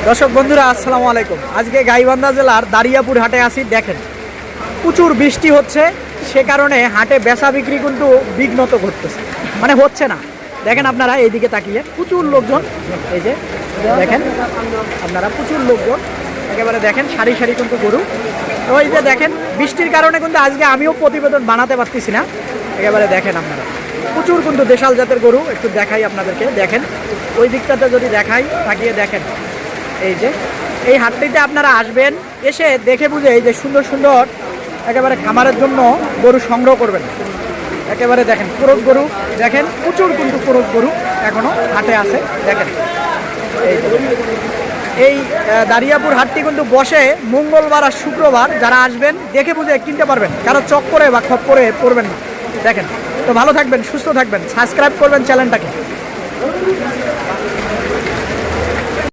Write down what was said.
দর্শক বন্ধুরা আসসালামু আলাইকুম। আজকে গাইবান্ধা জেলার দারিয়াপুর হাটে আসি। দেখেন প্রচুর বৃষ্টি হচ্ছে, সে কারণে হাটে বেচা বিক্রি কিন্তু বিঘ্নত ঘটতেছে, মানে হচ্ছে না। দেখেন আপনারা এইদিকে তাকিয়ে প্রচুর লোকজন, এই যে দেখেন আপনারা প্রচুর লোকজন একেবারে দেখেন সারি সারি কিন্তু গরু। তো এই যে দেখেন বৃষ্টির কারণে কিন্তু আজকে আমিও প্রতিবেদন বানাতে পারতেছি না। একেবারে দেখেন আপনারা প্রচুর কিন্তু দেশাল জাতের গরু। একটু দেখাই আপনাদেরকে, দেখেন ওই দিকটাতে যদি দেখাই তাকিয়ে দেখেন। এই যে এই হাটটিতে আপনারা আসবেন, এসে দেখে বুঝে এই যে সুন্দর সুন্দর একেবারে খামারের জন্য গরু সংগ্রহ করবেন। একেবারে দেখেন ক্রস গরু, দেখেন প্রচুর কিন্তু ক্রস গরু এখনও হাটে আছে। দেখেন এই দারিয়াপুর হাটটি কিন্তু বসে মঙ্গলবার আর শুক্রবার। যারা আসবেন দেখে বুঝে কিনতে পারবেন, কারো চক্করে বা খপ্পরে পড়বেন না। দেখেন তো ভালো থাকবেন, সুস্থ থাকবেন, সাবস্ক্রাইব করবেন চ্যানেলটাকে।